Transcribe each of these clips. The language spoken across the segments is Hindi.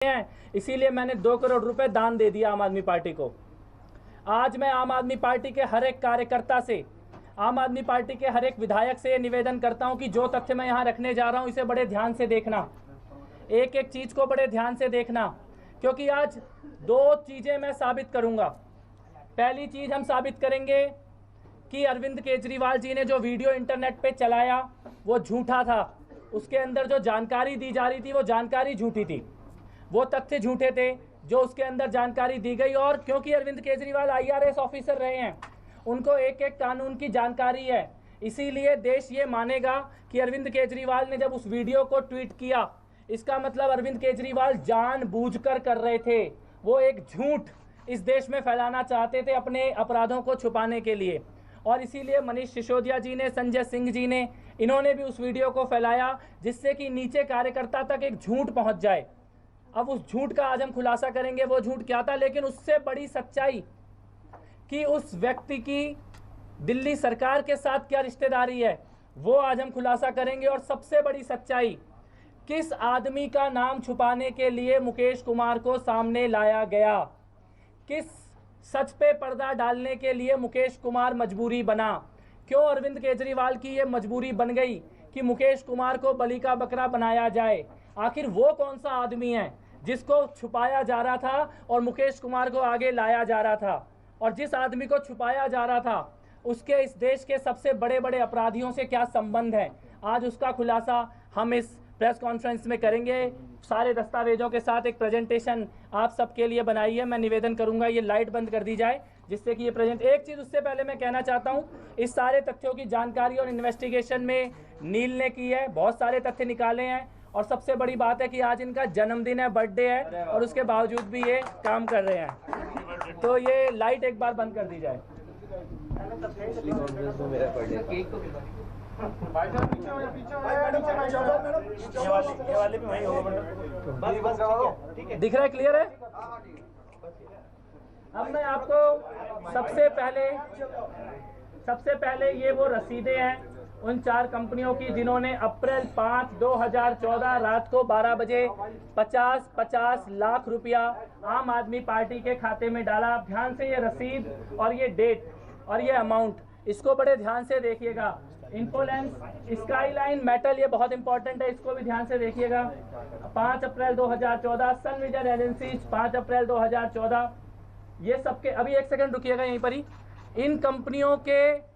हैं, इसीलिए मैंने 2 करोड़ रुपए दान दे दिया आम आदमी पार्टी को। आज मैं आम आदमी पार्टी के हर एक कार्यकर्ता से, आम आदमी पार्टी के हर एक विधायक से निवेदन करता हूं कि जो तथ्य मैं यहां रखने जा रहा हूं इसे बड़े ध्यान से देखना, एक एक चीज को बड़े ध्यान से देखना, क्योंकि आज 2 चीजें मैं साबित करूंगा। पहली चीज हम साबित करेंगे कि अरविंद केजरीवाल जी ने जो वीडियो इंटरनेट पे चलाया वो झूठा था, उसके अंदर जो जानकारी दी जा रही थी वो जानकारी झूठी थी, वो तथ्य झूठे थे जो उसके अंदर जानकारी दी गई। और क्योंकि अरविंद केजरीवाल IRS ऑफिसर रहे हैं, उनको एक एक कानून की जानकारी है, इसीलिए देश ये मानेगा कि अरविंद केजरीवाल ने जब उस वीडियो को ट्वीट किया, इसका मतलब अरविंद केजरीवाल जानबूझकर कर रहे थे, वो एक झूठ इस देश में फैलाना चाहते थे अपने अपराधों को छुपाने के लिए। और इसीलिए मनीष सिसोदिया जी ने, संजय सिंह जी ने, इन्होंने भी उस वीडियो को फैलाया जिससे कि नीचे कार्यकर्ता तक एक झूठ पहुंच जाए। अब उस झूठ का आज हम खुलासा करेंगे वो झूठ क्या था, लेकिन उससे बड़ी सच्चाई कि उस व्यक्ति की दिल्ली सरकार के साथ क्या रिश्तेदारी है वो आज हम खुलासा करेंगे। और सबसे बड़ी सच्चाई, किस आदमी का नाम छुपाने के लिए मुकेश कुमार को सामने लाया गया, किस सच पे पर्दा डालने के लिए मुकेश कुमार मजबूरी बना, क्यों अरविंद केजरीवाल की ये मजबूरी बन गई कि मुकेश कुमार को बलि का बकरा बनाया जाए। आखिर वो कौन सा आदमी है जिसको छुपाया जा रहा था और मुकेश कुमार को आगे लाया जा रहा था, और जिस आदमी को छुपाया जा रहा था उसके इस देश के सबसे बड़े बड़े अपराधियों से क्या संबंध है, आज उसका खुलासा हम इस प्रेस कॉन्फ्रेंस में करेंगे। सारे दस्तावेजों के साथ एक प्रेजेंटेशन आप सबके लिए बनाई है। मैं निवेदन करूंगा ये लाइट बंद कर दी जाए जिससे कि ये प्रेजेंट, एक चीज उससे पहले मैं कहना चाहता हूं, इस सारे तथ्यों की जानकारी और इन्वेस्टिगेशन में नील ने की है, बहुत सारे तथ्य निकाले हैं, और सबसे बड़ी बात है कि आज इनका जन्मदिन है, बर्थडे है, और उसके बावजूद भी ये काम कर रहे हैं। तो ये लाइट एक बार बंद कर दी जाए। दिख रहा है, क्लियर है? अब मैं आपको सबसे पहले ये वो रसीदें हैं उन 4 कंपनियों की जिन्होंने अप्रैल 5, 2014 रात को 12 बजे 50-50 लाख रुपया आम आदमी पार्टी के खाते में डाला। आप ध्यान से ये रसीद और ये डेट और ये अमाउंट, इसको बड़े ध्यान से देखिएगा। इन्फोलेंस स्काईलाइन मेटल, ये बहुत इंपॉर्टेंट है, इसको भी ध्यान से देखिएगा। 5 अप्रैल 2014 सन विजन एजेंसीज 5 अप्रैल 2014, ये सबके, अभी एक सेकंड रुकिएगा यहीं पर ही। इन कंपनियों के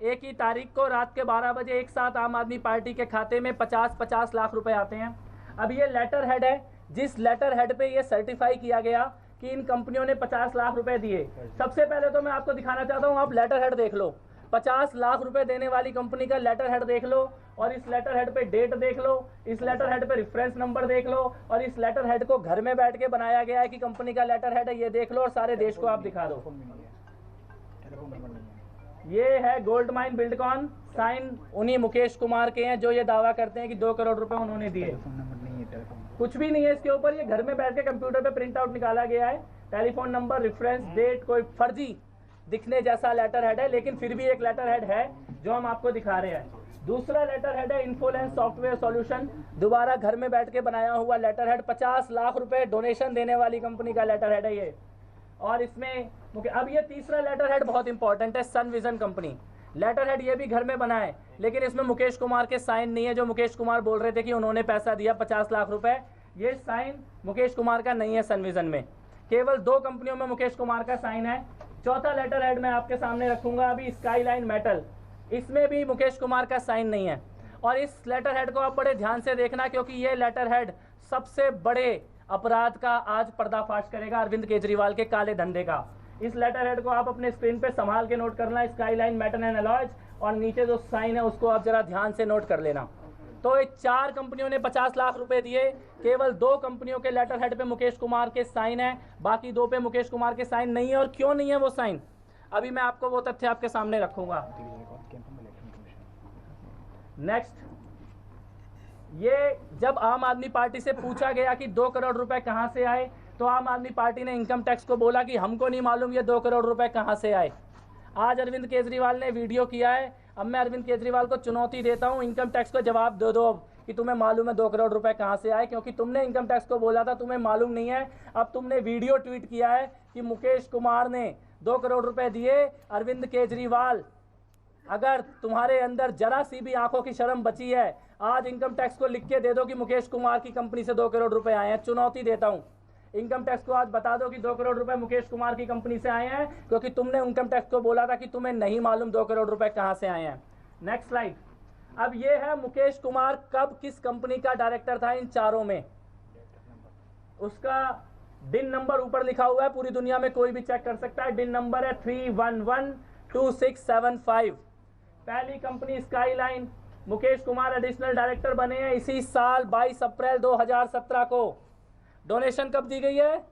एक ही तारीख को रात के 12 बजे एक साथ आम आदमी पार्टी के खाते में 50-50 लाख रुपए आते हैं। अब ये लेटर हेड है, जिस लेटर हेड पे ये सर्टिफाई किया गया कि इन कंपनियों ने 50 लाख रुपए दिए। सबसे पहले तो मैं आपको दिखाना चाहता हूं, आप लेटर हेड देख लो, 50 लाख रुपए देने वाली कंपनी का लेटर हेड देख लो, और इस लेटर हेड पे डेट देख लो, इस लेटर हेड पे रेफरेंस नंबर देख लो, और इस लेटर हेड को घर में बैठ के बनाया गया है कि कंपनी का लेटर हेड है, ये देख लो, और सारे देश को आप दिखा दो। ये है गोल्ड माइन बिल्डकॉन, साइन उन्हीं मुकेश कुमार के हैं जो ये दावा करते हैं कि 2 करोड़ रुपए उन्होंने दिए। कुछ भी नहीं है इसके ऊपर, ये घर में बैठ के कंप्यूटर पे प्रिंट आउट निकाला गया है, टेलीफोन नंबर, रेफरेंस, डेट, कोई फर्जी दिखने जैसा लेटर हेड है, लेकिन फिर भी एक लेटर हेड है जो हम आपको दिखा रहे हैं। दूसरा लेटर हेड है इन्फोलेंस सॉफ्टवेयर सॉल्यूशन, दोबारा घर में बैठ के बनाया हुआ लेटर हेड, 50 लाख रुपए डोनेशन देने वाली कंपनी का लेटर हेड है ये। और इसमें अब ये तीसरा लेटर हेड बहुत इंपॉर्टेंट है, सन विजन कंपनी, लेटर हेड ये भी घर में बना है, लेकिन इसमें मुकेश कुमार के साइन नहीं है, जो मुकेश कुमार बोल रहे थे कि उन्होंने पैसा दिया 50 लाख रुपए, ये साइन मुकेश कुमार का नहीं है। सन विजन में केवल 2 कंपनियों में मुकेश कुमार का साइन है। चौथा लेटर हेड मैं आपके सामने रखूंगा अभी, स्काईलाइन मेटल, इसमें भी मुकेश कुमार का साइन नहीं है। और इस लेटर हेड को आप बड़े ध्यान से देखना, क्योंकि ये लेटर हेड सबसे बड़े अपराध का आज पर्दाफाश करेगा, अरविंद केजरीवाल के काले धंधे का। इस लेटर हेड को आप अपने स्क्रीन पे संभाल के नोट करना, स्काईलाइन मेटल एंड अलॉयज, और नीचे जो साइन है उसको आप जरा ध्यान से नोट कर लेना। तो ये 4 कंपनियों ने 50 लाख रुपए दिए, केवल 2 कंपनियों के लेटर हेड पे मुकेश कुमार के साइन है, बाकी 2 पे मुकेश कुमार के साइन नहीं है। और क्यों नहीं है वो साइन, अभी मैं आपको वो तथ्य आपके सामने रखूंगा। नेक्स्ट, ये जब आम आदमी पार्टी से पूछा गया कि 2 करोड़ रुपए कहां से आए, तो आम आदमी पार्टी ने इनकम टैक्स को बोला कि हमको नहीं मालूम ये 2 करोड़ रुपए कहां से आए। आज अरविंद केजरीवाल ने वीडियो किया है, अब मैं अरविंद केजरीवाल को चुनौती देता हूं, इनकम टैक्स को जवाब दे दो कि तुम्हें मालूम है 2 करोड़ रुपए कहाँ से आए, क्योंकि तुमने इनकम टैक्स को बोला था तुम्हें मालूम नहीं है। अब तुमने वीडियो ट्वीट किया है कि मुकेश कुमार ने 2 करोड़ रुपए दिए अरविंद केजरीवाल। अगर तुम्हारे अंदर जरा सी भी आंखों की शर्म बची है, आज इनकम टैक्स को लिख के दे दो कि मुकेश कुमार की कंपनी से 2 करोड़ रुपए आए हैं। चुनौती देता हूं, इनकम टैक्स को आज बता दो कि 2 करोड़ रुपए मुकेश कुमार की कंपनी से आए हैं, क्योंकि तुमने इनकम टैक्स को बोला था कि तुम्हें नहीं मालूम 2 करोड़ रुपए कहां से आए हैं। Next slide. अब ये है मुकेश कुमार कब किस कंपनी का डायरेक्टर था इन चारों में, उसका दिन नंबर ऊपर लिखा हुआ है, पूरी दुनिया में कोई भी चेक कर सकता है। दिन नंबर है 3112675। पहली company skyline, Mukesh Kumar additional director बने हैं इसी साल 22 अप्रैल 2017 को। डोनेशन कब दी गई है?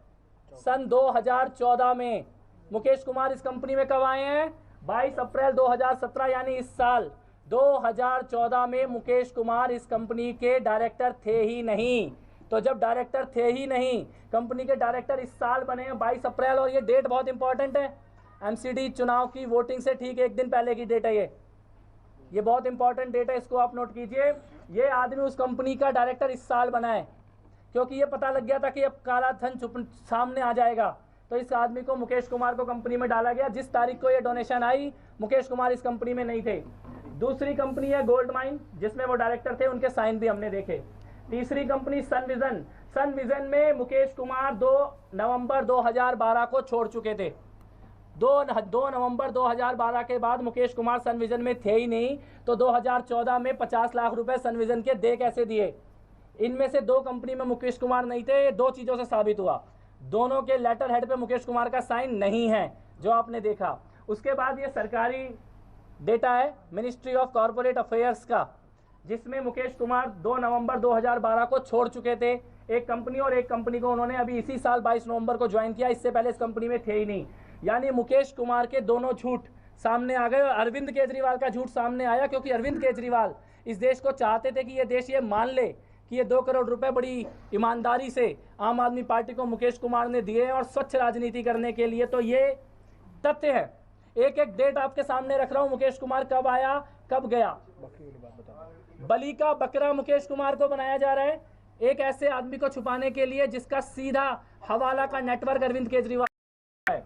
सन 2014 में। मुकेश कुमार इस कंपनी में कब आए हैं? 22 अप्रैल 2017, यानी इस साल 2014 में मुकेश कुमार इस कंपनी के डायरेक्टर थे ही नहीं। तो जब डायरेक्टर थे ही नहीं, कंपनी के डायरेक्टर इस साल बने हैं 22 अप्रैल, और ये डेट बहुत इंपॉर्टेंट है। एमसीडी चुनाव की वोटिंग से ठीक 1 दिन पहले की डेट है ये बहुत इंपॉर्टेंट डेट है, इसको आप नोट कीजिए। ये आदमी उस कंपनी का डायरेक्टर इस साल बना है, क्योंकि ये पता लग गया था कि अब काला धन सामने आ जाएगा, तो इस आदमी को, मुकेश कुमार को कंपनी में डाला गया। जिस तारीख को ये डोनेशन आई, मुकेश कुमार इस कंपनी में नहीं थे। दूसरी कंपनी है गोल्ड माइन, जिसमें वो डायरेक्टर थे, उनके साइन भी हमने देखे। तीसरी कंपनी सन विजन। सन विजन में मुकेश कुमार 2 नवंबर 2012 को छोड़ चुके थे। 2 नवंबर 2012 के बाद मुकेश कुमार सन विजन में थे ही नहीं, तो 2014 में 50 लाख रुपए सन विजन के दे कैसे दिए? इनमें से 2 कंपनी में मुकेश कुमार नहीं थे। ये 2 चीज़ों से साबित हुआ, दोनों के लेटर हेड पे मुकेश कुमार का साइन नहीं है, जो आपने देखा। उसके बाद ये सरकारी डेटा है मिनिस्ट्री ऑफ कॉर्पोरेट अफेयर्स का, जिसमें मुकेश कुमार 2 नवंबर 2012 को छोड़ चुके थे एक कंपनी, और एक कंपनी को उन्होंने अभी इसी साल 22 नवंबर को ज्वाइन किया। इससे पहले इस कंपनी में थे ही नहीं। यानी मुकेश कुमार के दोनों झूठ सामने आ गए। अरविंद केजरीवाल का झूठ सामने आया, क्योंकि अरविंद केजरीवाल इस देश को चाहते थे कि ये देश ये मान ले कि ये 2 करोड़ रुपए बड़ी ईमानदारी से आम आदमी पार्टी को मुकेश कुमार ने दिए, और स्वच्छ राजनीति करने के लिए। तो ये तथ्य है, एक एक डेट आपके सामने रख रहा हूं। मुकेश कुमार कब आया, कब गया। बलि का बकरा मुकेश कुमार को बनाया जा रहा है, एक ऐसे आदमी को छुपाने के लिए जिसका सीधा हवाला का नेटवर्क अरविंद केजरीवाल है,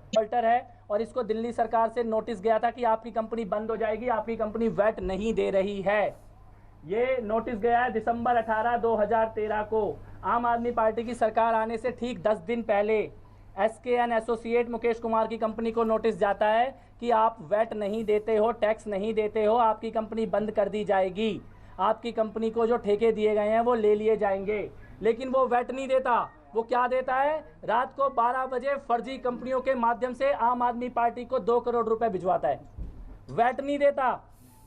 और इसको दिल्ली सरकार से नोटिस गया था कि आपकी कंपनी बंद हो जाएगी, आपकी कंपनी वैट नहीं दे रही है। ये नोटिस गया है दिसंबर 18, 2013 को। आम आदमी पार्टी की सरकार आने से ठीक 10 दिन पहले SKN एसोसिएट मुकेश कुमार की कंपनी को नोटिस जाता है कि आप वैट नहीं देते हो, टैक्स नहीं देते हो, आपकी कंपनी बंद कर दी जाएगी, आपकी कंपनी को जो ठेके दिए गए हैं वो ले लिए जाएंगे। लेकिन वो वैट नहीं देता। वो क्या देता है? रात को 12 बजे फर्जी कंपनियों के माध्यम से आम आदमी पार्टी को 2 करोड़ रुपए भिजवाता है। वैट नहीं देता,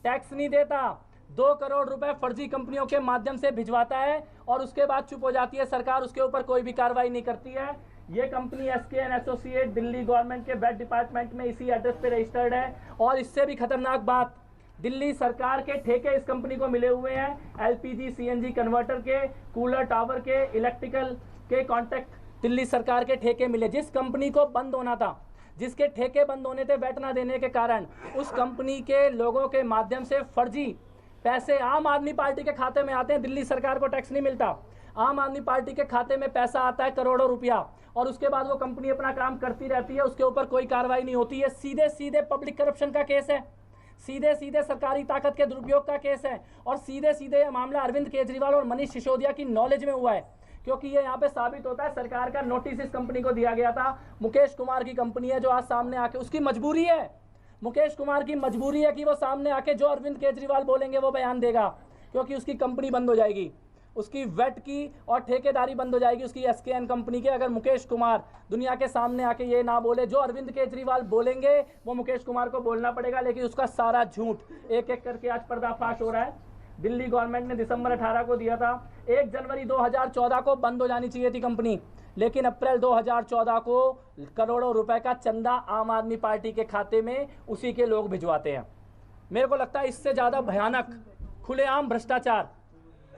टैक्स नहीं देता, 2 करोड़ रुपए फर्जी कंपनियों के माध्यम से भिजवाता है, और उसके बाद चुप हो जाती है सरकार, उसके ऊपर कोई भी कार्रवाई नहीं करती है। ये company SKN associate Delhi government के वैट डिपार्टमेंट में इसी एड्रेस पे रजिस्टर्ड है। और इससे भी खतरनाक बात, दिल्ली सरकार के ठेके इस कंपनी को मिले हुए हैं। LPG CNG कन्वर्टर के, कूलर टावर के, इलेक्ट्रिकल के कॉन्ट्रैक्ट दिल्ली सरकार के ठेके मिले। जिस कंपनी को बंद होना था, जिसके ठेके बंद होने थे वैट ना देने के कारण, उस कंपनी के लोगों के माध्यम से फर्जी पैसे आम आदमी पार्टी के खाते में आते हैं। दिल्ली सरकार को टैक्स नहीं मिलता, आम आदमी पार्टी के खाते में पैसा आता है करोड़ों रुपया, और उसके बाद वो कंपनी अपना काम करती रहती है, उसके ऊपर कोई कार्रवाई नहीं होती है। सीधे सीधे पब्लिक करप्शन का केस है, सीधे सीधे सरकारी ताकत के दुरुपयोग का केस है, और सीधे सीधे यह मामला अरविंद केजरीवाल और मनीष सिसोदिया की नॉलेज में हुआ है, क्योंकि ये यहाँ पे साबित होता है सरकार का नोटिस इस कंपनी को दिया गया था। मुकेश कुमार की कंपनी है जो आज सामने आके, उसकी मजबूरी है, मुकेश कुमार की मजबूरी है कि वो सामने आके जो अरविंद केजरीवाल बोलेंगे वो बयान देगा, क्योंकि उसकी कंपनी बंद हो जाएगी, उसकी वैट की और ठेकेदारी बंद हो जाएगी उसकी SKN कंपनी के। अगर मुकेश कुमार दुनिया के सामने आके ये ना बोले, जो अरविंद केजरीवाल बोलेंगे वो मुकेश कुमार को बोलना पड़ेगा, लेकिन उसका सारा झूठ एक एक करके आज पर्दाफाश हो रहा है। दिल्ली गवर्नमेंट ने दिसंबर 18 को दिया था, 1 जनवरी 2014 को बंद हो जानी चाहिए थी कंपनी, लेकिन अप्रैल 2014 को करोड़ों रुपए का चंदा आम आदमी पार्टी के खाते में उसी के लोग भिजवाते हैं। मेरे को लगता है इससे ज़्यादा भयानक खुलेआम भ्रष्टाचार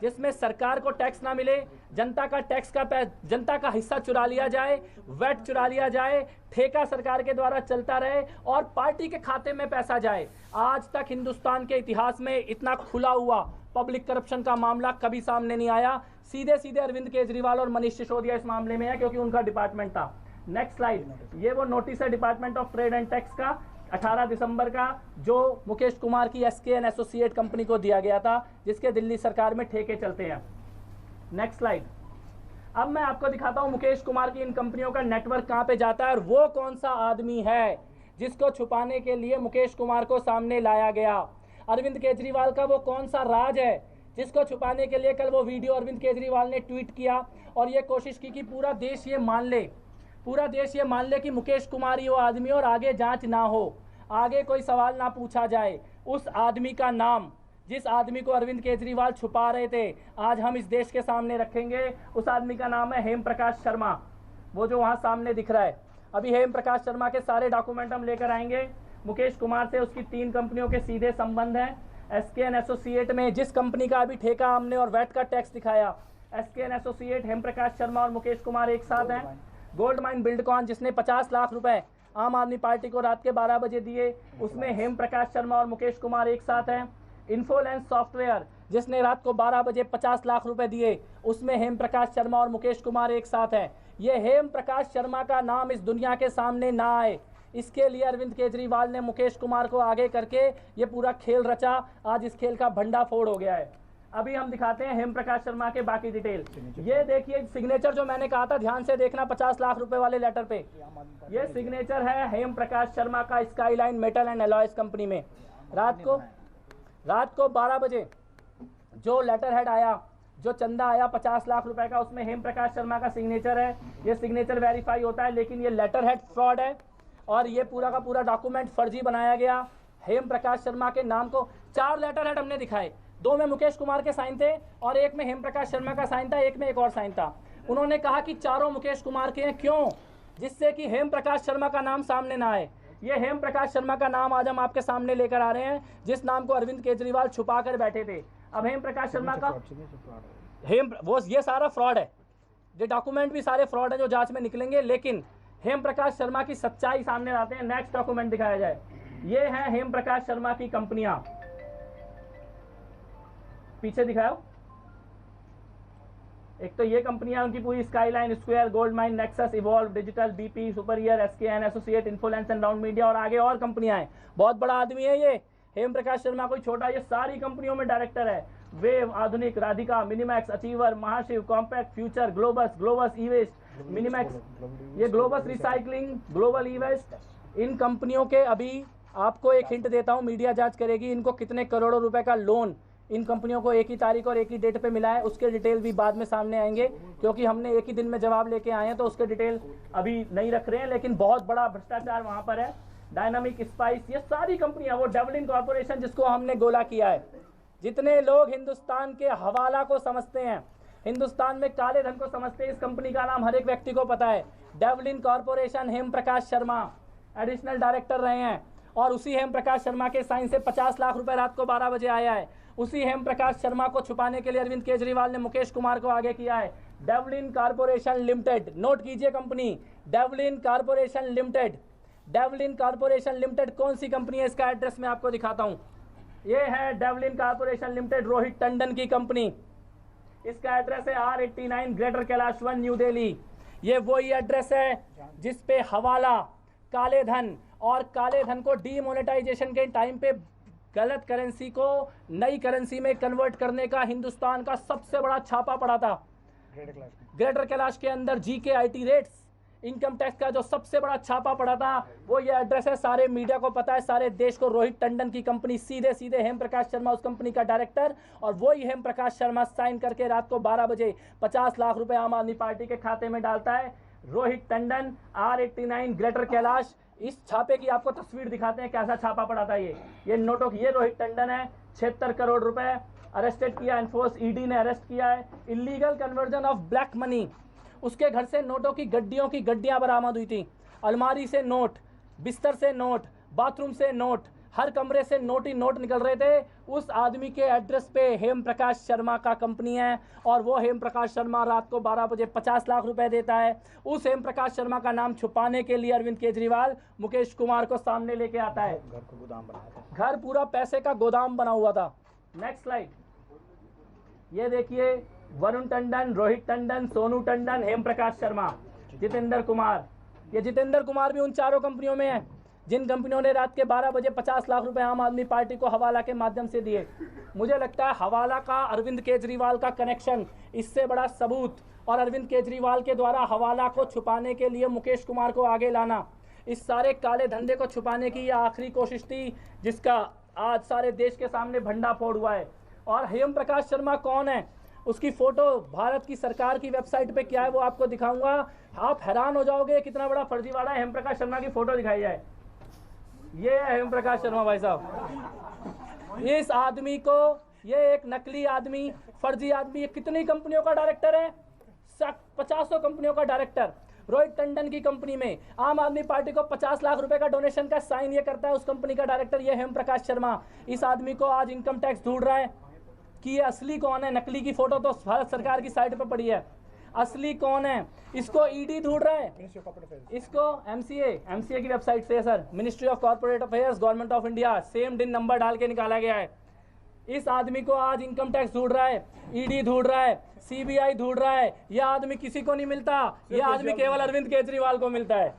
जिसमें सरकार को टैक्स ना मिले, जनता का हिस्सा चुरा लिया जाए, वैट चुरा लिया जाए, ठेका सरकार के द्वारा चलता रहे और पार्टी के खाते में पैसा जाए। आज तक हिंदुस्तान के इतिहास में इतना खुला हुआ पब्लिक करप्शन का मामला कभी सामने नहीं आया। सीधे सीधे अरविंद केजरीवाल और मनीष सिसोदिया इस मामले में है, क्योंकि उनका डिपार्टमेंट था। नेक्स्ट स्लाइड, ये वो नोटिस है department of trade and tax का 18 दिसंबर का, जो मुकेश कुमार की SK & एसोसिएट कंपनी को दिया गया था, जिसके दिल्ली सरकार में ठेके चलते हैं। नेक्स्ट स्लाइड, अब मैं आपको दिखाता हूं मुकेश कुमार की इन कंपनियों का नेटवर्क कहां पे जाता है और वो कौन सा आदमी है जिसको छुपाने के लिए मुकेश कुमार को सामने लाया गया। अरविंद केजरीवाल का वो कौन सा राज है जिसको छुपाने के लिए कल वो वीडियो अरविंद केजरीवाल ने ट्वीट किया और ये कोशिश की कि पूरा देश ये मान ले कि मुकेश कुमार ही वो आदमी और आगे जांच ना हो, आगे कोई सवाल ना पूछा जाए। उस आदमी का नाम, जिस आदमी को अरविंद केजरीवाल छुपा रहे थे, आज हम इस देश के सामने रखेंगे। उस आदमी का नाम है हेम प्रकाश शर्मा, वो जो वहाँ सामने दिख रहा है। अभी हेम प्रकाश शर्मा के सारे डॉक्यूमेंट हम लेकर आएंगे। मुकेश कुमार से उसकी 3 कंपनियों के सीधे संबंध हैं। SK & एसोसिएट में जिस कंपनी का अभी ठेका हमने और वैट का टैक्स दिखाया, SK & एसोसिएट, हेम प्रकाश शर्मा और मुकेश कुमार एक साथ हैं। गोल्ड माइन बिल्डकॉन, जिसने 50 लाख रुपए आम आदमी पार्टी को रात के 12 बजे दिए, उसमें हेम प्रकाश शर्मा और मुकेश कुमार एक साथ हैं। इन्फोलेंस सॉफ्टवेयर, जिसने रात को 12 बजे 50 लाख रुपए दिए, उसमें हेम प्रकाश शर्मा और मुकेश कुमार एक साथ हैं। ये हेम प्रकाश शर्मा का नाम इस दुनिया के सामने ना आए, इसके लिए अरविंद केजरीवाल ने मुकेश कुमार को आगे करके ये पूरा खेल रचा। आज इस खेल का भंडाफोड़ हो गया है। अभी हम दिखाते हैं हेम प्रकाश शर्मा के बाकी डिटेल। ये देखिए सिग्नेचर, जो मैंने कहा था ध्यान से देखना, 50 लाख रुपए वाले लेटर पे ये सिग्नेचर है हेम प्रकाश शर्मा का skyline metal and alloys company में। रात को 12 बजे जो लेटर हेड आया, जो चंदा आया 50 लाख रुपए का, उसमें हेम प्रकाश शर्मा का सिग्नेचर है। ये सिग्नेचर वेरीफाई होता है, लेकिन ये लेटर हेड फ्रॉड है और ये पूरा का पूरा डॉक्यूमेंट फर्जी बनाया गया। हेम प्रकाश शर्मा के नाम को 4 लेटर हेड हमने दिखाए, 2 में मुकेश कुमार के साइन थे और 1 में हेम प्रकाश शर्मा का साइन था, 1 में एक और साइन था। उन्होंने कहा कि चारों मुकेश कुमार के हैं, क्यों? जिससे कि हेम प्रकाश शर्मा का नाम सामने ना आए। ये हेम प्रकाश शर्मा का नाम आज हम आपके सामने लेकर आ रहे हैं, जिस नाम को अरविंद केजरीवाल छुपा कर बैठे थे। अब हेम प्रकाश शर्मा का ये सारा फ्रॉड है, ये डॉक्यूमेंट भी सारे फ्रॉड है जो जांच में निकलेंगे, लेकिन हेम प्रकाश शर्मा की सच्चाई सामने लाते हैं। नेक्स्ट डॉक्यूमेंट दिखाया जाए। ये है हेम प्रकाश शर्मा की कंपनियां, पीछे दिखाओ। एक तो ये कंपनियां उनकी पूरी Skyline, Square, Gold Mine, Nexus, Evolve Digital, BP, Superior, SK & Associate, Infolence and Round Media और आगे और कंपनियां हैं। बहुत बड़ा आदमी है ये हेम प्रकाश शर्मा, कोई छोटा। ये सारी कंपनियों में डायरेक्टर है। Wave, Adhunik, Radhika, Minimax, Achiever, Mahashiv, Compact, Future, Globus E Waste, Minimax, ये ग्लोबस रिसाइकलिंग, ग्लोबल ई-वेस्ट। इन कंपनियों के अभी आपको एक हिंट देता हूं, मीडिया जांच करेगी इनको कितने करोड़ों रुपए का लोन इन कंपनियों को एक ही तारीख और एक ही डेट पे मिला है। उसके डिटेल भी बाद में सामने आएंगे, क्योंकि हमने एक ही दिन में जवाब लेके आए हैं, तो उसके डिटेल अभी नहीं रख रहे हैं, लेकिन बहुत बड़ा भ्रष्टाचार वहां पर है। डायनामिक स्पाइस, ये सारी कंपनियां, वो डेवलिन कॉर्पोरेशन जिसको हमने गोला किया है। जितने लोग हिंदुस्तान के हवाला को समझते हैं, हिंदुस्तान में काले धन को समझते हैं, इस कंपनी का नाम हर एक व्यक्ति को पता है। डेवलिन कॉर्पोरेशन, हेम प्रकाश शर्मा एडिशनल डायरेक्टर रहे हैं और उसी हेम प्रकाश शर्मा के साइन से 50 लाख रुपए रात को 12 बजे आया है। उसी हेम प्रकाश शर्मा को छुपाने के लिए अरविंद केजरीवाल ने मुकेश कुमार को आगे किया है। डेवलिन कॉर्पोरेशन लिमिटेड, नोट कीजिए company, Devlin corporation limited. Devlin corporation limited कौन सी कंपनी है, इसका एड्रेस मैं आपको दिखाता हूं। ये है Devlin corporation limited, Rohit Tandon की कंपनी। इसका एड्रेस है R89 greater Kailash one, new Delhi. ये वही एड्रेस है जिस पे हवाला, काले धन और काले धन को डीमोनेटाइजेशन के टाइम पे गलत करेंसी को नई करेंसी में कन्वर्ट करने का हिंदुस्तान का सबसे बड़ा छापा पड़ा था। ग्रेटर कैलाश के अंदर GKIT रेट्स, इनकम टैक्स का जो सबसे बड़ा छापा पड़ा था, वो ये एड्रेस है। सारे मीडिया को पता है, सारे देश को। रोहित टंडन की कंपनी, सीधे सीधे हेम प्रकाश शर्मा उस कंपनी का डायरेक्टर, और वही हेम प्रकाश शर्मा साइन करके रात को 12 बजे 50 लाख रुपए आम आदमी पार्टी के खाते में डालता है। Rohit Tandon, R89 greater Kailash. इस छापे की आपको तस्वीर दिखाते हैं, कैसा छापा पड़ा था। ये नोटों की, ये रोहित टंडन है, 76 करोड़ रुपए अरेस्टेड किया, एनफोर्स ED ने अरेस्ट किया है। Illegal conversion of black money, उसके घर से नोटों की गड्डियां बरामद हुई थी। अलमारी से नोट, बिस्तर से नोट, बाथरूम से नोट, हर कमरे से नोट ही नोट निकल रहे थे। उस आदमी के एड्रेस पे हेम प्रकाश शर्मा का कंपनी है और वो हेम प्रकाश शर्मा रात को 12 बजे 50 लाख रुपए देता है। उस हेम प्रकाश शर्मा का नाम छुपाने के लिए अरविंद केजरीवाल मुकेश कुमार को सामने लेके आता है। घर को गोदाम बनाया था, घर पूरा पैसे का गोदाम बना हुआ था। नेक्स्ट स्लाइड, ये देखिए वरुण टंडन, रोहित टंडन, सोनू टंडन, हेम प्रकाश शर्मा, जितेंद्र कुमार। ये जितेंद्र कुमार भी उन चारों कंपनियों में है जिन कंपनियों ने रात के 12 बजे 50 लाख रुपए आम आदमी पार्टी को हवाला के माध्यम से दिए। मुझे लगता है हवाला का अरविंद केजरीवाल का कनेक्शन, इससे बड़ा सबूत, और अरविंद केजरीवाल के द्वारा हवाला को छुपाने के लिए मुकेश कुमार को आगे लाना, इस सारे काले धंधे को छुपाने की यह आखिरी कोशिश थी जिसका आज सारे देश के सामने भंडाफोड़ हुआ है। और हेम प्रकाश शर्मा कौन है, उसकी फोटो भारत की सरकार की वेबसाइट पे क्या है वो आपको दिखाऊंगा। आप हैरान हो जाओगे कितना बड़ा फर्जीवाड़ा है। हेम प्रकाश शर्मा की फोटो दिखाई जाए, ये है हेम प्रकाश शर्मा भाई साहब। इस आदमी को, ये एक नकली आदमी, फर्जी आदमी, ये कितनी कंपनियों का डायरेक्टर है, 50 कंपनियों का डायरेक्टर। रोहित टंडन की कंपनी में आम आदमी पार्टी को 50 लाख रुपए का डोनेशन का साइन ये करता है उस कंपनी का डायरेक्टर, ये हेम प्रकाश शर्मा। इस आदमी को आज इनकम टैक्स ढूंढ रहा है कि ये असली कौन है। नकली की फोटो तो भारत सरकार की साइट पर पड़ी है, असली कौन है इसको ईडी ढूंढ रहा है। इसको एमसीए की वेबसाइट से sir, ministry of corporate affairs, government of India, same दिन नंबर डाल के निकाला गया है। इस आदमी को आज इनकम टैक्स ढूंढ रहा है, ईडी ढूंढ रहा है, सीबीआई ढूंढ रहा है। यह आदमी किसी को नहीं मिलता, यह आदमी केवल अरविंद केजरीवाल को मिलता है।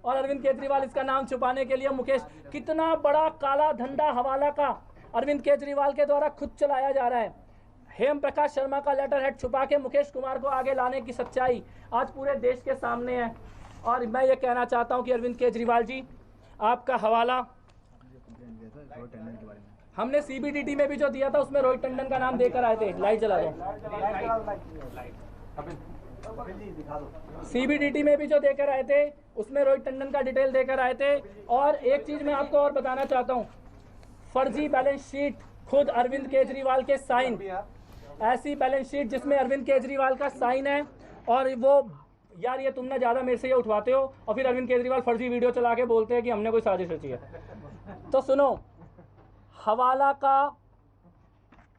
और अरविंद केजरीवाल इसका नाम छुपाने के लिए मुकेश, कितना बड़ा काला धंधा हवाला का अरविंद केजरीवाल के द्वारा खुद चलाया जा रहा है। हेम प्रकाश शर्मा का लेटर हेड छुपा के मुकेश कुमार को आगे लाने की सच्चाई आज पूरे देश के सामने है। और मैं ये कहना चाहता हूं कि अरविंद केजरीवाल जी, आपका हवाला हमने सीबीडीटी में भी जो दिया था उसमें रोहित टंडन का नाम देकर आए थे। लाइट जला दो। सीबीडीटी में भी जो देकर आए थे उसमें रोहित टंडन का डिटेल देकर आए थे। और एक चीज मैं आपको और बताना चाहता हूं, फर्जी बैलेंस शीट, खुद अरविंद केजरीवाल के साइन, ऐसी बैलेंस शीट जिसमें अरविंद केजरीवाल का साइन है। और वो यार, ये तुमने ज्यादा मेरे से ये उठवाते हो और फिर अरविंद केजरीवाल फर्जी वीडियो चला के बोलते हैं कि हमने कोई साजिश रची है। तो सुनो, हवाला का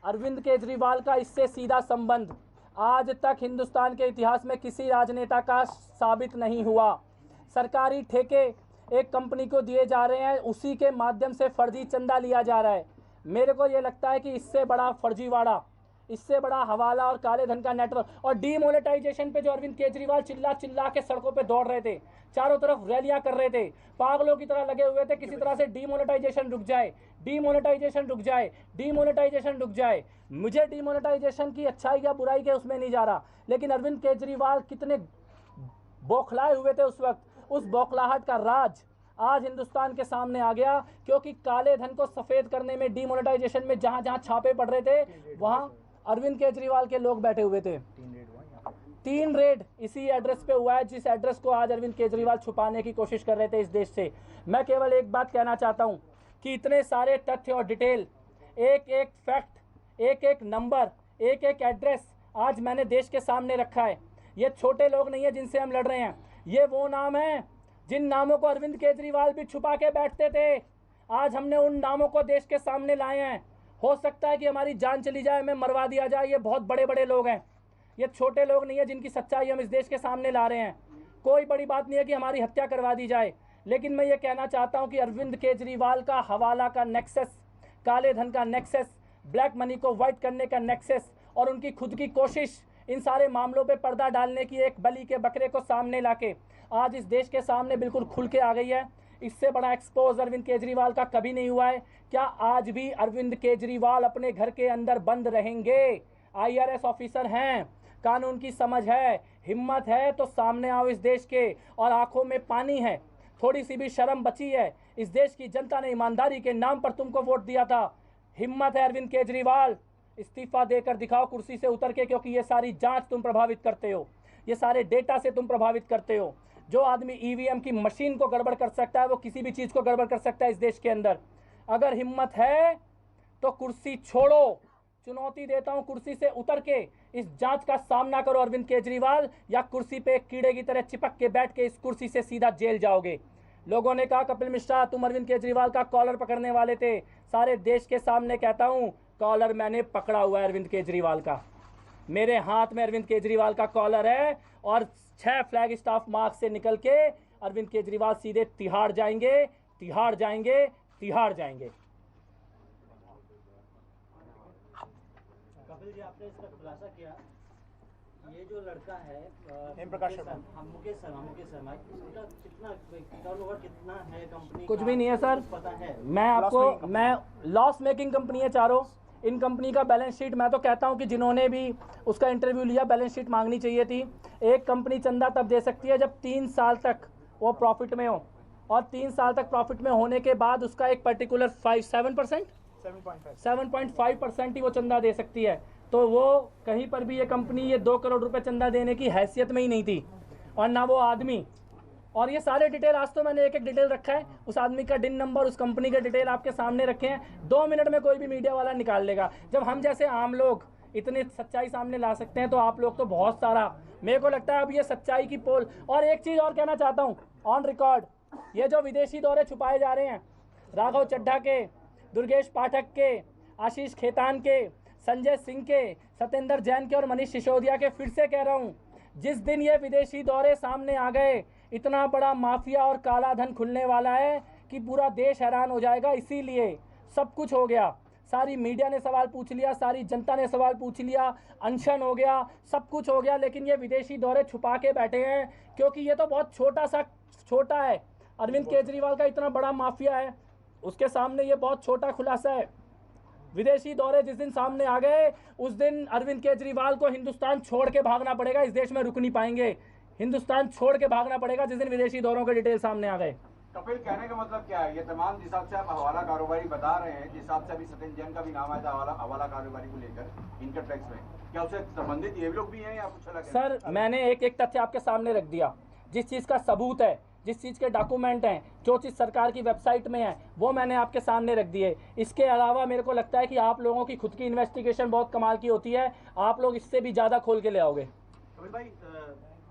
अरविंद केजरीवाल का इससे सीधा संबंध आज तक हिंदुस्तान के इतिहास में किसी राजनेता का साबित नहीं हुआ। सरकारी ठेके एक कंपनी को दिए जा रहे हैं, उसी के माध्यम से फर्जी चंदा लिया जा रहा है। मेरे को ये लगता है कि इससे बड़ा फर्जीवाड़ा, इससे बड़ा हवाला और काले धन का नेटवर्क। और डीमोनेटाइजेशन पे जो अरविंद केजरीवाल चिल्ला चिल्ला के सड़कों पे दौड़ रहे थे, चारों तरफ रैलियां कर रहे थे, पागलों की तरह लगे हुए थे किसी तरह से डीमोनेटाइजेशन रुक जाए, डीमोनेटाइजेशन रुक जाए, डीमोनेटाइजेशन रुक जाए। मुझे डीमोनेटाइजेशन की अच्छाई या बुराई के उसमें नहीं जा रहा, लेकिन अरविंद केजरीवाल कितने बौखलाए हुए थे उस वक्त, उस बौखलाहट का राज आज हिंदुस्तान के सामने आ गया। क्योंकि काले धन को सफेद करने में, डीमोनेटाइजेशन में जहां जहां छापे पड़ रहे थे वहां अरविंद केजरीवाल के लोग बैठे हुए थे। 3 रेड इसी एड्रेस पे हुआ है जिस एड्रेस को आज अरविंद केजरीवाल छुपाने की कोशिश कर रहे थे इस देश से। मैं केवल एक बात कहना चाहता हूं कि इतने सारे तथ्य और डिटेल, एक एक फैक्ट, एक एक नंबर, एक एक एड्रेस आज मैंने देश के सामने रखा है। ये छोटे लोग नहीं है जिनसे हम लड़ रहे हैं, ये वो नाम है जिन नामों को अरविंद केजरीवाल भी छुपा के बैठते थे। आज हमने उन नामों को देश के सामने लाए हैं। हो सकता है कि हमारी जान चली जाए, हमें मरवा दिया जाए, ये बहुत बड़े बड़े लोग हैं, ये छोटे लोग नहीं है जिनकी सच्चाई हम इस देश के सामने ला रहे हैं। कोई बड़ी बात नहीं है कि हमारी हत्या करवा दी जाए, लेकिन मैं ये कहना चाहता हूं कि अरविंद केजरीवाल का हवाला का नेक्सस, काले धन का नेक्सस, ब्लैक मनी को व्हाइट करने का नेक्सस और उनकी खुद की कोशिश इन सारे मामलों पे पर्दा डालने की एक बलि के बकरे को सामने लाके आज इस देश के सामने बिल्कुल खुल के आ गई है। इससे बड़ा एक्सपोज अरविंद केजरीवाल का कभी नहीं हुआ है। क्या आज भी अरविंद केजरीवाल अपने घर के अंदर बंद रहेंगे? IRS ऑफिसर हैं, कानून की समझ है, हिम्मत है तो सामने आओ इस देश के, और आंखों में पानी है, थोड़ी सी भी शर्म बची है। इस देश की जनता ने ईमानदारी के नाम पर तुमको वोट दिया था। हिम्मत है अरविंद केजरीवाल, इस्तीफा देकर दिखाओ कुर्सी से उतर के, क्योंकि ये सारी जांच तुम प्रभावित करते हो, ये सारे डेटा से तुम प्रभावित करते हो। जो आदमी EVM की मशीन को गड़बड़ कर सकता है वो किसी भी चीज को गड़बड़ कर सकता है इस देश के अंदर। अगर हिम्मत है तो कुर्सी छोड़ो, चुनौती देता हूं, कुर्सी से उतर के इस जांच का सामना करो अरविंद केजरीवाल, या कुर्सी पे एक कीड़े की तरह चिपक के बैठ के इस कुर्सी से सीधा जेल जाओगे। लोगों ने कहा कपिल मिश्रा तुम अरविंद केजरीवाल का कॉलर पकड़ने वाले थे। सारे देश के सामने कहता हूं, कॉलर मैंने पकड़ा हुआ है अरविंद केजरीवाल का। मेरे हाथ में अरविंद केजरीवाल का कॉलर है और 6 फ्लैग स्टाफ मार्च से निकल के अरविंद केजरीवाल सीधे तिहाड़ जाएंगे, तिहाड़ जाएंगे, तिहाड़ जाएंगे। कपिल जी, आपने इसका खुलासा किया, ये जो लड़का है प्रकाश शर्मा, मुकेश शर्मा, इसका कितना टर्नओवर कितना है कंपनी? कुछ भी नहीं है सर, पता है? मैं लॉस मेकिंग कंपनी है चारों। इन कंपनी का बैलेंस शीट, मैं तो कहता हूं कि जिन्होंने भी उसका इंटरव्यू लिया बैलेंस शीट मांगनी चाहिए थी। एक कंपनी चंदा तब दे सकती है जब 3 साल तक वो प्रॉफिट में हो, और 3 साल तक प्रॉफिट में होने के बाद उसका एक पर्टिकुलर 7.5% ही वो चंदा दे सकती है। तो वो कहीं पर भी ये कंपनी ये 2 करोड़ रुपए चंदा देने की हैसियत में ही नहीं थी, और ना वो आदमी। और ये सारे डिटेल, आज तो मैंने एक एक डिटेल रखा है, उस आदमी का डिन नंबर, उस कंपनी के डिटेल आपके सामने रखे हैं। 2 मिनट में कोई भी मीडिया वाला निकाल लेगा। जब हम जैसे आम लोग इतनी सच्चाई सामने ला सकते हैं तो आप लोग तो बहुत सारा, मेरे को लगता है अब ये सच्चाई की पोल। और एक चीज़ और कहना चाहता हूँ ऑन रिकॉर्ड, ये जो विदेशी दौरे छुपाए जा रहे हैं, राघव चड्ढा के, दुर्गेश पाठक के, आशीष खेतान के, संजय सिंह के, सत्येंद्र जैन के और मनीष सिसोदिया के, फिर से कह रहा हूँ, जिस दिन ये विदेशी दौरे सामने आ गए, इतना बड़ा माफिया और काला धन खुलने वाला है कि पूरा देश हैरान हो जाएगा। इसीलिए सब कुछ हो गया, सारी मीडिया ने सवाल पूछ लिया, सारी जनता ने सवाल पूछ लिया, अनशन हो गया, सब कुछ हो गया, लेकिन ये विदेशी दौरे छुपा के बैठे हैं क्योंकि ये तो बहुत छोटा है। अरविंद केजरीवाल का इतना बड़ा माफिया है, उसके सामने ये बहुत छोटा खुलासा है। विदेशी दौरे जिस दिन सामने आ गए, उस दिन अरविंद केजरीवाल को हिंदुस्तान छोड़ के भागना पड़ेगा। इस देश में रुक नहीं पाएंगे, हिंदुस्तान छोड़ के भागना पड़ेगा जिस दिन विदेशी दौरों के डिटेल सामने आ गए। कपिल, कहने का मतलब क्या है? ये तमाम जिस हिसाब से आप हवाला कारोबारी बता रहे हैं, जिस हिसाब से अभी सत्येंद्र जैन का भी नाम आया था हवाला कारोबारी को लेकर इनकम टैक्स में, क्या उससे संबंधित ये लोग भी हैं या कुछ अलग है? सर, मैंने एक एक तथ्य आपके सामने रख दिया। जिस चीज़ का सबूत है, जिस चीज़ के डॉक्यूमेंट हैं, जो चीज़ सरकार की वेबसाइट में है, वो मैंने आपके सामने रख दिए। इसके अलावा मेरे को लगता है कि आप लोगों की खुद की इन्वेस्टिगेशन बहुत कमाल की होती है, आप लोग इससे भी ज़्यादा खोल के ले आओगे। कपिल भाई,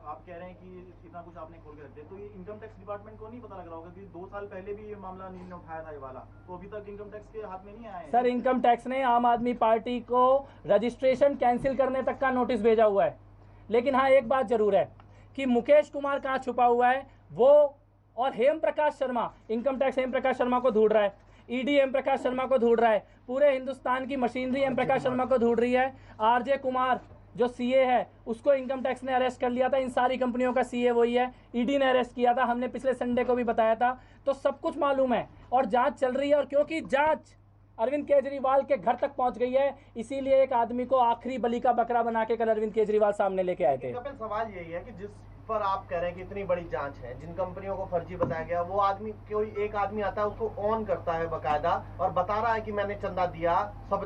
आप कह रहे हैं कि इतना कुछ आपने खोल के रख दिया, तो ये इनकम टैक्स डिपार्टमेंट को नहीं पता लग रहा होगा कि 2 साल पहले भी ये मामला नील ने उठाया था ये वाला, तो अभी तक इनकम टैक्स के हाथ में नहीं आया है? सर, इनकम टैक्स ने आम आदमी पार्टी को रजिस्ट्रेशन कैंसिल करने तक का नोटिस भेजा हुआ है। लेकिन हाँ, एक बात जरूर है कि मुकेश कुमार कहाँ छुपा हुआ है वो, और हेम प्रकाश शर्मा, इनकम टैक्स हेम प्रकाश शर्मा को ढूंढ रहा है, ईडी हेम प्रकाश शर्मा को ढूंढ रहा है, पूरे हिंदुस्तान की मशीनरी हेम प्रकाश शर्मा को ढूंढ रही है। आरजे कुमार जो सीए है, उसको इनकम टैक्स ने अरेस्ट कर लिया था। इन सारी कंपनियों का सीए वही है, ईडी ने अरेस्ट किया था, हमने पिछले संडे को भी बताया था। तो सब कुछ मालूम है और जांच चल रही है। और क्योंकि जांच अरविंद केजरीवाल के घर तक पहुंच गई है, इसीलिए एक आदमी को आखिरी बलि का बकरा बना के कल अरविंद केजरीवाल सामने लेके आए थे। कपिल, सवाल यही है कि जिस पर आप कह रहे हैं कि इतनी बड़ी जांच है, जिन कंपनियों को फर्जी बताया गया, वो आदमी, कोई एक आदमी आता है उसको ऑन करता है बकायदा और बता रहा है कि मैंने चंदा दिया, सब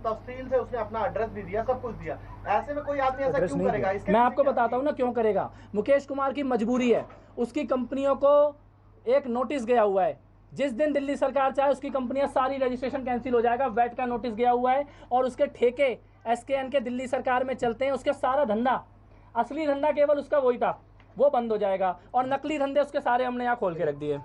तफसील से उसने अपना एड्रेस भी दिया, सब कुछ दिया। ऐसे में कोई आदमी ऐसा क्यों करेगा? मैं आपको बताता हूँ ना क्यों करेगा। मुकेश कुमार की मजबूरी है, उसकी कंपनियों को एक नोटिस गया हुआ है, जिस दिन दिल्ली सरकार चाहे उसकी कंपनियां सारी रजिस्ट्रेशन कैंसिल हो जाएगा। वैट का नोटिस गया हुआ है और उसके ठेके एसकेएन के दिल्ली सरकार में चलते हैं। उसके सारा धंधा, असली धंधा केवल उसका वही था, वो बंद हो जाएगा, और नकली धंधे उसके सारे हमने यहाँ खोल के रख दिए।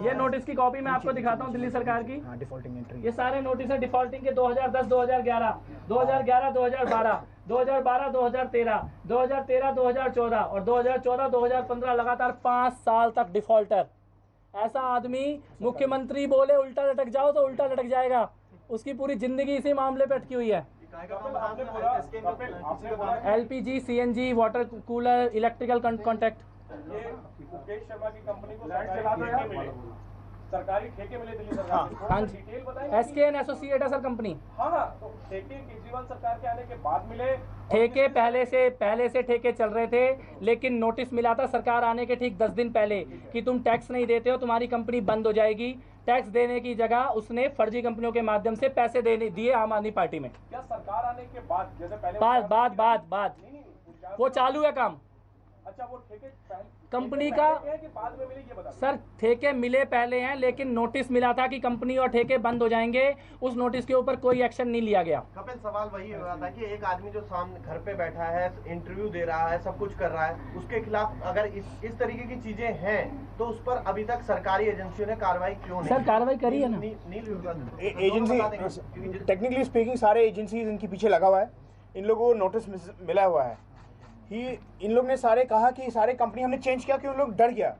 ये नोटिस की कॉपी मैं आपको दिखाता हूँ दिल्ली सरकार की। डिफॉल्टिंग एंट्री, ये सारे नोटिस है डिफॉल्टिंग के 2010, 2011, 2011, 2012, 2012, 2013, 2013, 2014 और 2014, 2015, लगातार 5 साल तक डिफॉल्टर। ऐसा आदमी मुख्यमंत्री बोले उल्टा लटक जाओ तो उल्टा लटक जाएगा। उसकी पूरी जिंदगी इसी मामले पे अटकी हुई है। LPG, CNG, water cooler, electrical contact. Mukesh Sharma की कंपनी को सरकारी ठेके मिले दिल्ली सरकार से। हाँ जी, डिटेल बताएं। एसकेएन एसोसिएट है सर कंपनी। हाँ, तो ठेके केजरीवाल सरकार के आने के बाद मिले। ठेके पहले से ठेके चल रहे थे, लेकिन नोटिस मिला था सरकार आने के ठीक 10 दिन पहले कि तुम टैक्स नहीं देते हो, तुम्हारी कंपनी बंद हो जाएगी। टैक्स देने की जगह उसने फर्जी कंपनियों के माध्यम से पैसे दिए आम आदमी पार्टी में। क्या सरकार आने के बाद, जैसे पहले बाद वो चालू है काम, अच्छा, वो ठेके कंपनी ठेके का पहले हैं कि बाद में मिले ये बता दो। सर ठेके मिले पहले हैं, लेकिन नोटिस मिला था कि कंपनी और ठेके बंद हो जाएंगे। उस नोटिस के ऊपर कोई एक्शन नहीं लिया गया। कपिल, सवाल वही हो रहा था कि एक आदमी जो सामने घर पे बैठा है, इंटरव्यू दे रहा है, सब कुछ कर रहा है, उसके खिलाफ अगर इस तरीके की चीजें हैं तो उस पर अभी तक सरकारी एजेंसियों ने कार्रवाई क्यों नहीं? सर कार्रवाई करी है ना। एजेंसी टेक्निकली स्पीकिंग सारे एजेंसीज इनके पीछे लगा हुआ है। इन लोगों को नोटिस मिला हुआ है। इन लोग ने सारे कहा कि सारे कंपनी हमने चेंज किया कि उन लोग डर गया,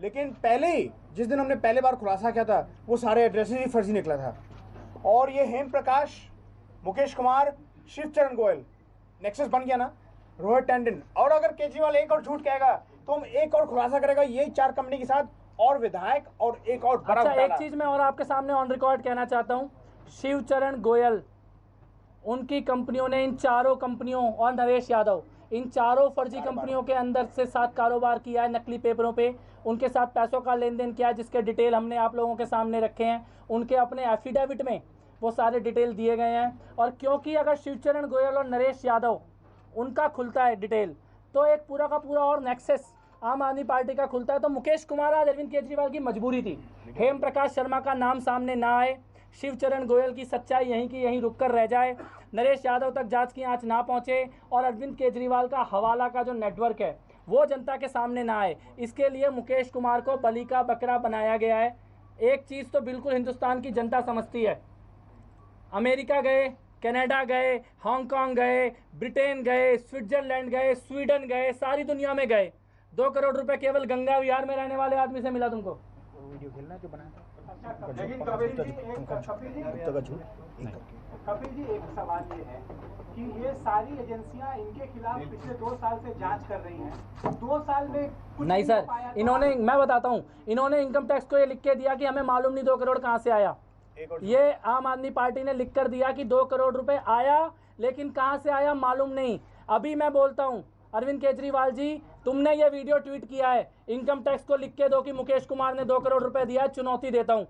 लेकिन पहले ही जिस दिन हमने पहले बार खुलासा किया था वो सारे एड्रेसेस ही फर्जी निकला था। और ये हेम प्रकाश, मुकेश कुमार, शिवचरण गोयल नेक्सस बन गया ना, रोहित टंडन। और अगर केजरीवाल एक और झूठ कहेगा तो हम एक और खुलासा करेगा, यही 4 कंपनी के साथ और विधायक और एक और बड़ा अच्छा, एक चीज मैं और आपके सामने ऑन रिकॉर्ड कहना चाहता हूं। शिवचरण गोयल, उनकी कंपनियों ने, इन चारों कंपनियों और नरेश यादव, इन चारों फर्जी कंपनियों के अंदर से साथ कारोबार किया है, नकली पेपरों पे उनके साथ पैसों का लेन देन किया है, जिसके डिटेल हमने आप लोगों के सामने रखे हैं। उनके अपने एफिडेविट में वो सारे डिटेल दिए गए हैं। और क्योंकि अगर शिवचरण गोयल और नरेश यादव उनका खुलता है डिटेल, तो एक पूरा का पूरा और नेक्सस आम आदमी पार्टी का खुलता है। तो मुकेश कुमार आज अरविंद केजरीवाल की मजबूरी थी, हेम प्रकाश शर्मा का नाम सामने ना आए, शिवचरण गोयल की सच्चाई यहीं की यहीं रुक कर रह जाए, नरेश यादव तक जांच की आंच ना पहुंचे, और अरविंद केजरीवाल का हवाला का जो नेटवर्क है वो जनता के सामने ना आए। इसके लिए मुकेश कुमार को बलि का बकरा बनाया गया है। एक चीज़ तो बिल्कुल हिंदुस्तान की जनता समझती है, अमेरिका गए, कनाडा गए, हांगकांग गए, ब्रिटेन गए, स्विट्जरलैंड गए, स्वीडन गए, सारी दुनिया में गए, 2 करोड़ रुपए केवल गंगा विहार में रहने वाले आदमी से मिला तुमको। वीडियो खेलना जो बनाया था। लेकिन कपिल जी एक सवाल ये है कि ये सारी एजेंसियां इनके खिलाफ पिछले 2 साल से जांच कर रही हैं। 2 साल में कुछ नहीं सर, हो पाया तो इन्होंने, मैं बताता हूँ, इन्होंने इनकम टैक्स को ये लिख के दिया कि हमें मालूम नहीं 2 करोड़ कहाँ से आया। ये आम आदमी पार्टी ने लिख कर दिया कि 2 करोड़ रुपए आया, लेकिन कहाँ से आया मालूम नहीं। अभी मैं बोलता हूँ अरविंद केजरीवाल जी, तुमने ये वीडियो ट्वीट किया है, इनकम टैक्स को लिख के दो कि मुकेश कुमार ने 2 करोड़ रुपए दिया है, चुनौती देता हूँ।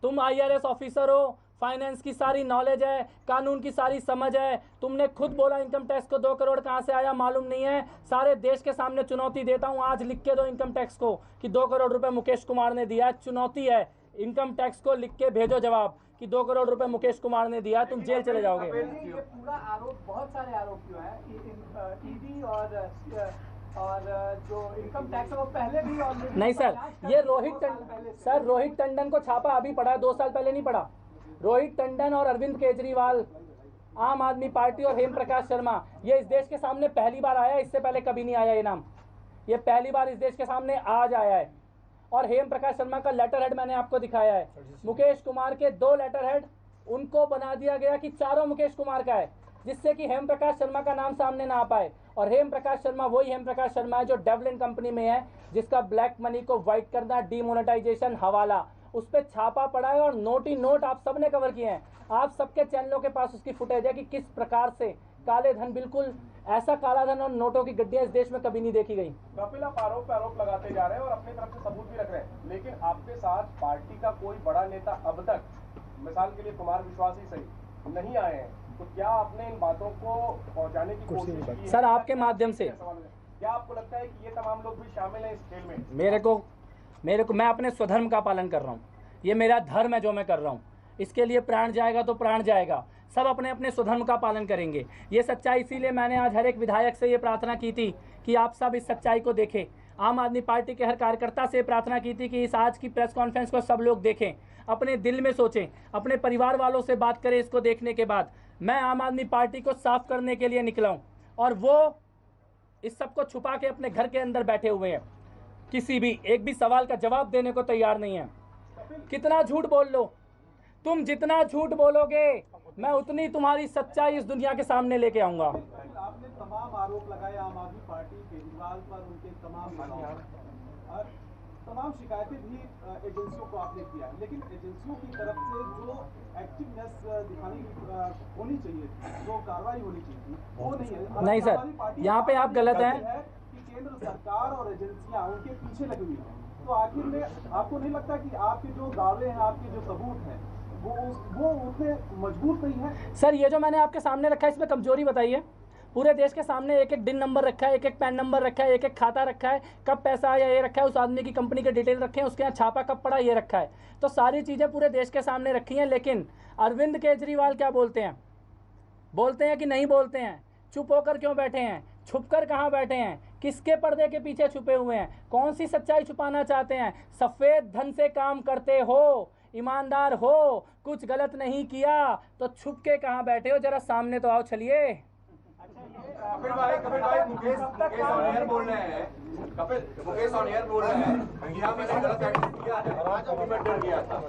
तुम IRS ऑफिसर हो, फाइनेंस की सारी नॉलेज है, कानून की सारी समझ है, तुमने खुद बोला इनकम टैक्स को 2 करोड़ कहाँ से आया मालूम नहीं है। सारे देश के सामने चुनौती देता हूँ, आज लिख के दो इनकम टैक्स को कि 2 करोड़ रुपए मुकेश कुमार ने दिया है, चुनौती है। इनकम टैक्स को लिख के भेजो जवाब कि 2 करोड़ रुपए मुकेश कुमार ने दिया, तुम जेल चले जाओगे। ये पूरा आरोप, बहुत सारे आरोप क्यों है, ईडी और जो इनकम टैक्स है वो पहले भी ऑलरेडी नहीं सर, ये रोहित टंडन को छापा अभी पड़ा, 2 साल पहले नहीं पड़ा। रोहित टंडन और अरविंद केजरीवाल, आम आदमी पार्टी और हेम प्रकाश शर्मा, ये इस देश के सामने पहली बार आया, इससे पहले कभी नहीं आया ये नाम, ये पहली बार इस देश के सामने आज आया है। और हेम प्रकाश शर्मा का लेटर हेड मैंने आपको दिखाया है, मुकेश कुमार के 2 लेटर हेड, उनको बना दिया गया कि चारों मुकेश कुमार का है, जिससे कि हेम प्रकाश शर्मा का नाम सामने ना आ पाए। और हेम प्रकाश शर्मा वही हेम प्रकाश शर्मा है जो डेवलिन कंपनी में है, जिसका ब्लैक मनी को व्हाइट करना, डीमोनेटाइजेशन, हवाला, उस पर छापा पड़ा है और नोट ही नोट आप सब ने कवर किए हैं। आप सबके चैनलों के पास उसकी फुटेज है कि किस प्रकार से काले धन, बिल्कुल ऐसा काला धन और नोटों की गड्डियां इस देश में कभी नहीं देखी गई। कपिल, आप आरोप पे आरोप लगाते जा रहे हैं और अपनी तरफ से सबूत भी रख रहे हैं, लेकिन आपके साथ पार्टी का कोई बड़ा नेता अब तक, मिसाल के लिए कुमार विश्वास ही सही, नहीं आए हैं, तो क्या आपने इन बातों को पहुंचाने की कोशिश की है? सर आपके माध्यम से क्या आपको लगता है कि ये तमाम लोग भी शामिल हैं इस खेल में? मेरे को मैं अपने स्वधर्म का पालन कर रहा हूँ, ये मेरा धर्म है जो मैं कर रहा हूँ, इसके लिए प्राण जाएगा तो प्राण जाएगा, सब अपने अपने स्वधर्म का पालन करेंगे। ये सच्चाई, इसीलिए मैंने आज हर एक विधायक से ये प्रार्थना की थी कि आप सब इस सच्चाई को देखें। आम आदमी पार्टी के हर कार्यकर्ता से प्रार्थना की थी कि इस आज की प्रेस कॉन्फ्रेंस को सब लोग देखें, अपने दिल में सोचें, अपने परिवार वालों से बात करें। इसको देखने के बाद मैं आम आदमी पार्टी को साफ करने के लिए निकला हूँ, और वो इस सब को छुपा के अपने घर के अंदर बैठे हुए हैं, किसी भी एक भी सवाल का जवाब देने को तैयार नहीं है। कितना झूठ बोल लो तुम, जितना झूठ बोलोगे मैं उतनी तुम्हारी सच्चाई इस दुनिया के सामने लेके आऊंगा। आपने तमाम आरोप लगाए आम आदमी पार्टी केजरीवाल पर, उनके तमाम शिकायतें भी एजेंसियों को आपने किया है, लेकिन एजेंसियों की तरफ से जो एक्टिवनेस दिखानी होनी चाहिए, जो कार्रवाई होनी चाहिए, वो नहीं है। नहीं सर, यहाँ पे आप गलत हैं कि केंद्र सरकार और एजेंसियां उनके पीछे लगी हुई हैं, तो आखिर में आपको नहीं लगता कि आपके जो दावे हैं, आपके जो सबूत हैं, वो उतने मजबूत नहीं है? सर ये जो मैंने आपके सामने रखा है, इसमें कमजोरी बताइए। पूरे देश के सामने एक एक दिन नंबर रखा है, एक एक पैन नंबर रखा है, एक एक खाता रखा है, कब पैसा आया ये रखा है, उस आदमी की कंपनी के डिटेल रखे हैं, उसके यहाँ छापा कब पड़ा ये रखा है। तो सारी चीज़ें पूरे देश के सामने रखी हैं। लेकिन अरविंद केजरीवाल क्या बोलते हैं? बोलते हैं कि नहीं बोलते हैं? चुप होकर क्यों बैठे हैं? छुपकर कहाँ बैठे हैं? किसके पर्दे के पीछे छुपे हुए हैं? कौन सी सच्चाई छुपाना चाहते हैं? सफ़ेद धन से काम करते हो, ईमानदार हो, कुछ गलत नहीं किया तो छुप के कहाँ बैठे हो? जरा सामने तो आओ, चलिए। कपिल भाई मुकेश ऑन एयर बोल रहे हैं, मुकेश ऑन एयर बोल रहे हैं कि हमने गलत किया है, डर गया था।